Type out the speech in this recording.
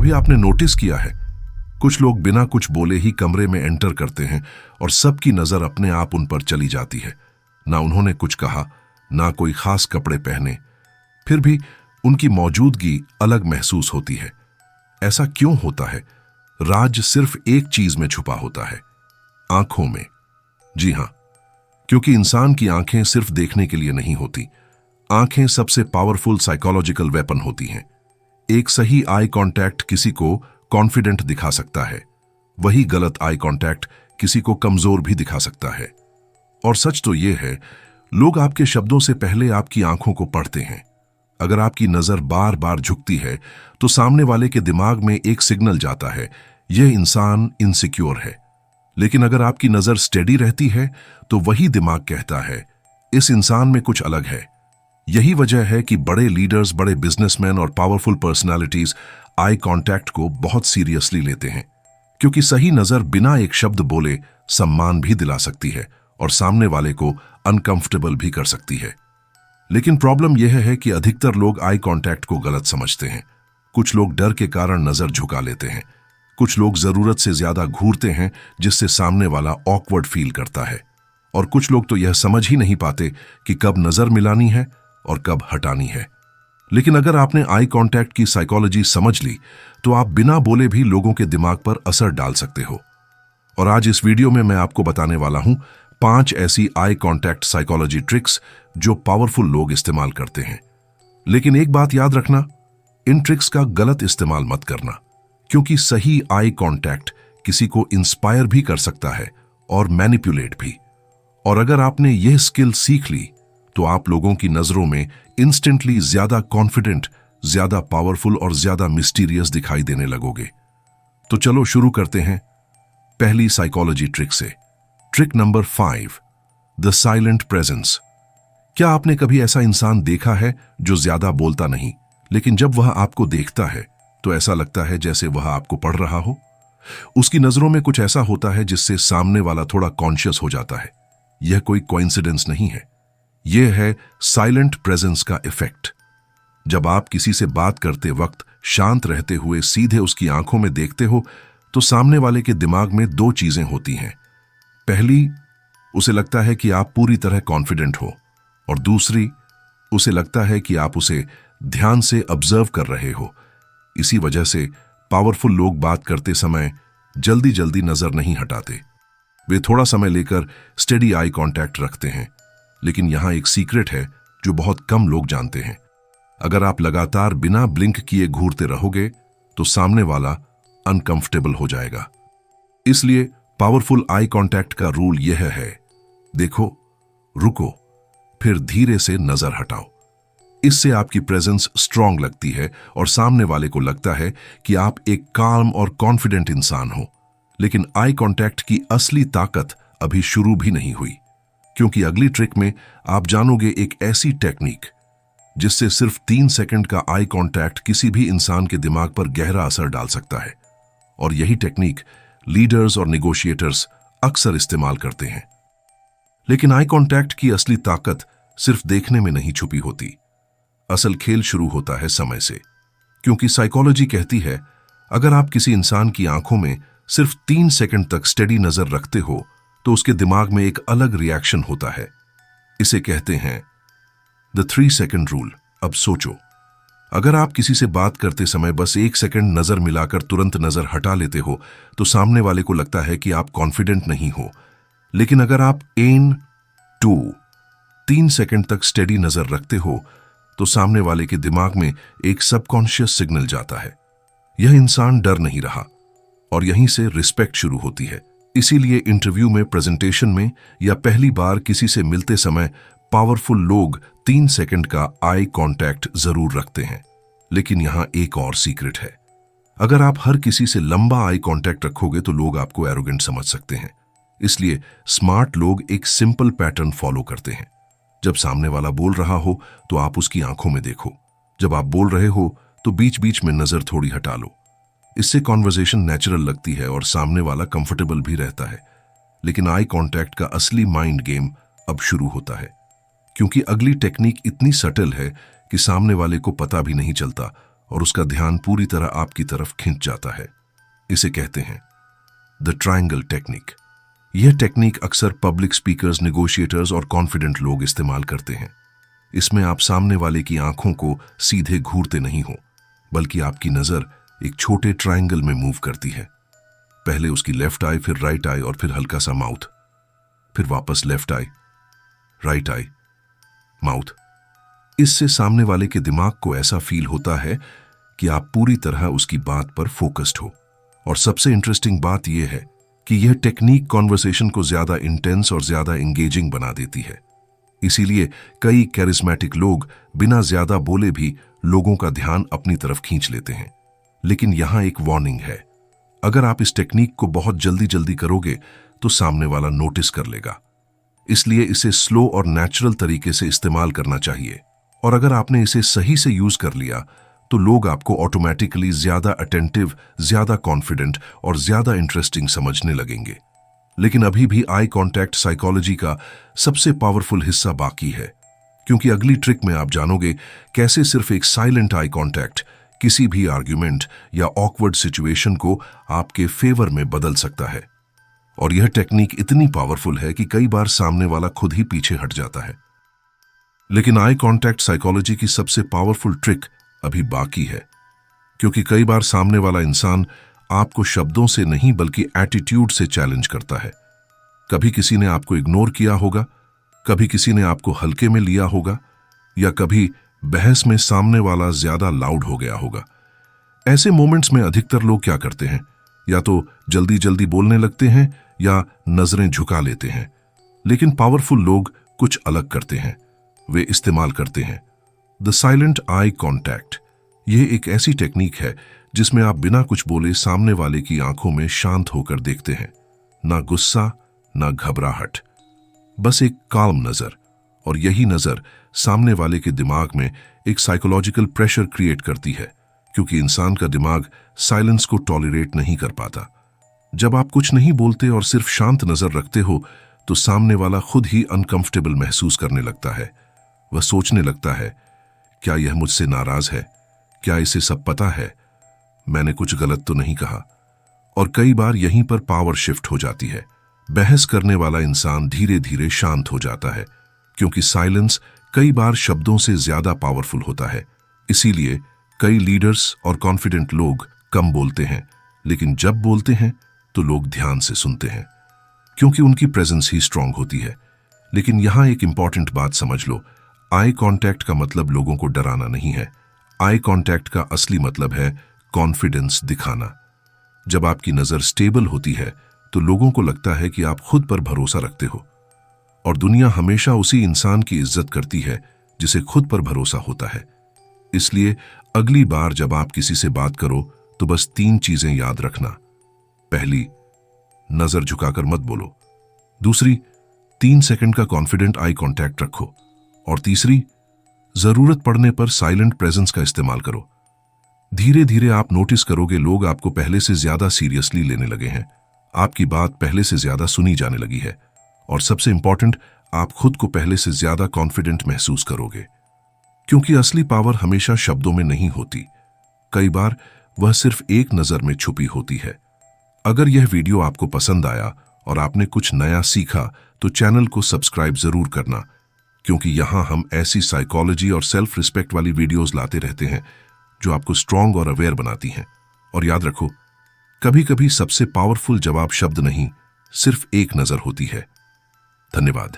कभी आपने नोटिस किया है, कुछ लोग बिना कुछ बोले ही कमरे में एंटर करते हैं और सबकी नजर अपने आप उन पर चली जाती है। ना उन्होंने कुछ कहा, ना कोई खास कपड़े पहने, फिर भी उनकी मौजूदगी अलग महसूस होती है। ऐसा क्यों होता है? राज सिर्फ एक चीज में छुपा होता है, आंखों में। जी हां, क्योंकि इंसान की आंखें सिर्फ देखने के लिए नहीं होती। आंखें सबसे पावरफुल साइकोलॉजिकल वेपन होती हैं। एक सही आई कांटेक्ट किसी को कॉन्फिडेंट दिखा सकता है, वही गलत आई कांटेक्ट किसी को कमजोर भी दिखा सकता है। और सच तो यह है, लोग आपके शब्दों से पहले आपकी आंखों को पढ़ते हैं। अगर आपकी नजर बार बार झुकती है तो सामने वाले के दिमाग में एक सिग्नल जाता है, यह इंसान इनसिक्योर है। लेकिन अगर आपकी नजर स्टेडी रहती है तो वही दिमाग कहता है, इस इंसान में कुछ अलग है। यही वजह है कि बड़े लीडर्स, बड़े बिजनेसमैन और पावरफुल पर्सनालिटीज आई कांटेक्ट को बहुत सीरियसली लेते हैं, क्योंकि सही नजर बिना एक शब्द बोले सम्मान भी दिला सकती है और सामने वाले को अनकंफर्टेबल भी कर सकती है। लेकिन प्रॉब्लम यह है कि अधिकतर लोग आई कांटेक्ट को गलत समझते हैं। कुछ लोग डर के कारण नजर झुका लेते हैं, कुछ लोग जरूरत से ज्यादा घूरते हैं जिससे सामने वाला ऑकवर्ड फील करता है, और कुछ लोग तो यह समझ ही नहीं पाते कि कब नजर मिलानी है और कब हटानी है। लेकिन अगर आपने आई कांटेक्ट की साइकोलॉजी समझ ली तो आप बिना बोले भी लोगों के दिमाग पर असर डाल सकते हो। और आज इस वीडियो में मैं आपको बताने वाला हूं 5 ऐसी आई कांटेक्ट साइकोलॉजी ट्रिक्स जो पावरफुल लोग इस्तेमाल करते हैं। लेकिन एक बात याद रखना, इन ट्रिक्स का गलत इस्तेमाल मत करना, क्योंकि सही आई कांटेक्ट किसी को इंस्पायर भी कर सकता है और मैनिपुलेट भी। और अगर आपने यह स्किल सीख ली तो आप लोगों की नजरों में इंस्टेंटली ज्यादा कॉन्फिडेंट, ज्यादा पावरफुल और ज्यादा मिस्टीरियस दिखाई देने लगोगे। तो चलो शुरू करते हैं पहली साइकोलॉजी ट्रिक से। Trick number 5, the silent presence. क्या आपने कभी ऐसा इंसान देखा है जो ज्यादा बोलता नहीं, लेकिन जब वह आपको देखता है तो ऐसा लगता है जैसे वह आपको पढ़ रहा हो? उसकी नजरों में कुछ ऐसा होता है जिससे सामने वाला थोड़ा कॉन्शियस हो जाता है। यह कोई कोइंसिडेंस नहीं है, यह है साइलेंट प्रेजेंस का इफेक्ट। जब आप किसी से बात करते वक्त शांत रहते हुए सीधे उसकी आंखों में देखते हो तो सामने वाले के दिमाग में 2 चीजें होती हैं। पहली, उसे लगता है कि आप पूरी तरह कॉन्फिडेंट हो, और दूसरी, उसे लगता है कि आप उसे ध्यान से ऑब्जर्व कर रहे हो। इसी वजह से पावरफुल लोग बात करते समय जल्दी जल्दी नजर नहीं हटाते। वे थोड़ा समय लेकर स्टेडी आई कांटेक्ट रखते हैं। लेकिन यहां एक सीक्रेट है जो बहुत कम लोग जानते हैं। अगर आप लगातार बिना ब्लिंक किए घूरते रहोगे तो सामने वाला अनकंफर्टेबल हो जाएगा। इसलिए पावरफुल आई कांटेक्ट का रूल यह है, देखो, रुको, फिर धीरे से नजर हटाओ। इससे आपकी प्रेजेंस स्ट्रांग लगती है और सामने वाले को लगता है कि आप एक काम और कॉन्फिडेंट इंसान हो। लेकिन आई कांटेक्ट की असली ताकत अभी शुरू भी नहीं हुई, क्योंकि अगली ट्रिक में आप जानोगे एक ऐसी टेक्निक जिससे सिर्फ 3 सेकंड का आई कांटेक्ट किसी भी इंसान के दिमाग पर गहरा असर डाल सकता है। और यही टेक्निक लीडर्स और नेगोशिएटर्स अक्सर इस्तेमाल करते हैं। लेकिन आई कांटेक्ट की असली ताकत सिर्फ देखने में नहीं छुपी होती। असल खेल शुरू होता है समय से, क्योंकि साइकोलॉजी कहती है अगर आप किसी इंसान की आंखों में सिर्फ 3 सेकंड तक स्टेडी नजर रखते हो तो उसके दिमाग में एक अलग रिएक्शन होता है। इसे कहते हैं द 3 सेकंड रूल। अब सोचो, अगर आप किसी से बात करते समय बस 1 सेकंड नजर मिलाकर तुरंत नजर हटा लेते हो तो सामने वाले को लगता है कि आप कॉन्फिडेंट नहीं हो। लेकिन अगर आप 1, 2, 3 सेकंड तक स्टेडी नजर रखते हो तो सामने वाले के दिमाग में एक सबकॉन्शियस सिग्नल जाता है, यह इंसान डर नहीं रहा, और यहीं से रिस्पेक्ट शुरू होती है। इसीलिए इंटरव्यू में, प्रेजेंटेशन में या पहली बार किसी से मिलते समय पावरफुल लोग 3 सेकंड का आई कांटेक्ट जरूर रखते हैं। लेकिन यहां एक और सीक्रेट है, अगर आप हर किसी से लंबा आई कांटेक्ट रखोगे तो लोग आपको एरोगेंट समझ सकते हैं। इसलिए स्मार्ट लोग एक सिंपल पैटर्न फॉलो करते हैं। जब सामने वाला बोल रहा हो तो आप उसकी आंखों में देखो, जब आप बोल रहे हो तो बीच बीच में नजर थोड़ी हटा लो। इससे कॉन्वर्सेशन नेचुरल लगती है और सामने वाला कंफर्टेबल भी रहता है। लेकिन आई कांटेक्ट का असली माइंड गेम अब शुरू होता है, क्योंकि अगली टेक्निक इतनी सटल है कि सामने वाले को पता भी नहीं चलता और उसका ध्यान पूरी तरह आपकी तरफ खिंच जाता है। इसे कहते हैं द ट्रायंगल टेक्निक। यह टेक्निक अक्सर पब्लिक स्पीकर्स, नेगोशिएटर्स और कॉन्फिडेंट लोग इस्तेमाल करते हैं। इसमें आप सामने वाले की आंखों को सीधे घूरते नहीं हो, बल्कि आपकी नजर एक छोटे ट्रायंगल में मूव करती है। पहले उसकी लेफ्ट आई, फिर राइट आई और फिर हल्का सा माउथ, फिर वापस left I, right I, mouth. इससे सामने वाले के दिमाग को ऐसा फील होता है कि आप पूरी तरह उसकी बात पर फोकस्ड हो। और सबसे इंटरेस्टिंग बात यह है कि यह टेक्निक कॉन्वर्सेशन को ज्यादा इंटेंस और ज्यादा एंगेजिंग बना देती है। इसीलिए कई कैरिस्मेटिक लोग बिना ज्यादा बोले भी लोगों का ध्यान अपनी तरफ खींच लेते हैं। लेकिन यहां एक वार्निंग है, अगर आप इस टेक्निक को बहुत जल्दी जल्दी करोगे तो सामने वाला नोटिस कर लेगा। इसलिए इसे स्लो और नेचुरल तरीके से इस्तेमाल करना चाहिए। और अगर आपने इसे सही से यूज कर लिया तो लोग आपको ऑटोमेटिकली ज्यादा अटेंटिव, ज्यादा कॉन्फिडेंट और ज्यादा इंटरेस्टिंग समझने लगेंगे। लेकिन अभी भी आई कांटेक्ट साइकोलॉजी का सबसे पावरफुल हिस्सा बाकी है, क्योंकि अगली ट्रिक में आप जानोगे कैसे सिर्फ एक साइलेंट आई कांटेक्ट किसी भी आर्ग्यूमेंट या ऑकवर्ड सिचुएशन को आपके फेवर में बदल सकता है। और यह टेक्निक इतनी पावरफुल है कि कई बार सामने वाला खुद ही पीछे हट जाता है। लेकिन आई कांटेक्ट साइकोलॉजी की सबसे पावरफुल ट्रिक अभी बाकी है, क्योंकि कई बार सामने वाला इंसान आपको शब्दों से नहीं बल्कि एटीट्यूड से चैलेंज करता है। कभी किसी ने आपको इग्नोर किया होगा, कभी किसी ने आपको हल्के में लिया होगा, या कभी बहस में सामने वाला ज्यादा लाउड हो गया होगा। ऐसे मोमेंट्स में अधिकतर लोग क्या करते हैं, या तो जल्दी जल्दी बोलने लगते हैं या नजरें झुका लेते हैं। लेकिन पावरफुल लोग कुछ अलग करते हैं, वे इस्तेमाल करते हैं द साइलेंट आई कॉन्टैक्ट। यह एक ऐसी टेक्निक है जिसमें आप बिना कुछ बोले सामने वाले की आंखों में शांत होकर देखते हैं। ना गुस्सा, ना घबराहट, बस एक काल्म नजर। और यही नजर सामने वाले के दिमाग में एक साइकोलॉजिकल प्रेशर क्रिएट करती है, क्योंकि इंसान का दिमाग साइलेंस को टॉलरेट नहीं कर पाता। जब आप कुछ नहीं बोलते और सिर्फ शांत नजर रखते हो तो सामने वाला खुद ही अनकंफर्टेबल महसूस करने लगता है। वह सोचने लगता है, क्या यह मुझसे नाराज है? क्या इसे सब पता है? मैंने कुछ गलत तो नहीं कहा? और कई बार यहीं पर पावर शिफ्ट हो जाती है। बहस करने वाला इंसान धीरे धीरे शांत हो जाता है, क्योंकि साइलेंस कई बार शब्दों से ज्यादा पावरफुल होता है। इसीलिए कई लीडर्स और कॉन्फिडेंट लोग कम बोलते हैं, लेकिन जब बोलते हैं तो लोग ध्यान से सुनते हैं, क्योंकि उनकी प्रेजेंस ही स्ट्रांग होती है। लेकिन यहां एक इंपॉर्टेंट बात समझ लो, आई कांटेक्ट का मतलब लोगों को डराना नहीं है। आई कांटेक्ट का असली मतलब है कॉन्फिडेंस दिखाना। जब आपकी नजर स्टेबल होती है तो लोगों को लगता है कि आप खुद पर भरोसा रखते हो, और दुनिया हमेशा उसी इंसान की इज्जत करती है जिसे खुद पर भरोसा होता है। इसलिए अगली बार जब आप किसी से बात करो तो बस 3 चीजें याद रखना। पहली, नजर झुकाकर मत बोलो। दूसरी, 3 सेकंड का कॉन्फिडेंट आई कांटेक्ट रखो। और तीसरी, जरूरत पड़ने पर साइलेंट प्रेजेंस का इस्तेमाल करो। धीरे धीरे आप नोटिस करोगे लोग आपको पहले से ज्यादा सीरियसली लेने लगे हैं, आपकी बात पहले से ज्यादा सुनी जाने लगी है, और सबसे इंपॉर्टेंट, आप खुद को पहले से ज्यादा कॉन्फिडेंट महसूस करोगे। क्योंकि असली पावर हमेशा शब्दों में नहीं होती, कई बार वह सिर्फ एक नजर में छुपी होती है। अगर यह वीडियो आपको पसंद आया और आपने कुछ नया सीखा तो चैनल को सब्सक्राइब जरूर करना, क्योंकि यहां हम ऐसी साइकोलॉजी और सेल्फ रिस्पेक्ट वाली वीडियोस लाते रहते हैं जो आपको स्ट्रांग और अवेयर बनाती हैं। और याद रखो, कभी कभी सबसे पावरफुल जवाब शब्द नहीं, सिर्फ एक नजर होती है। धन्यवाद।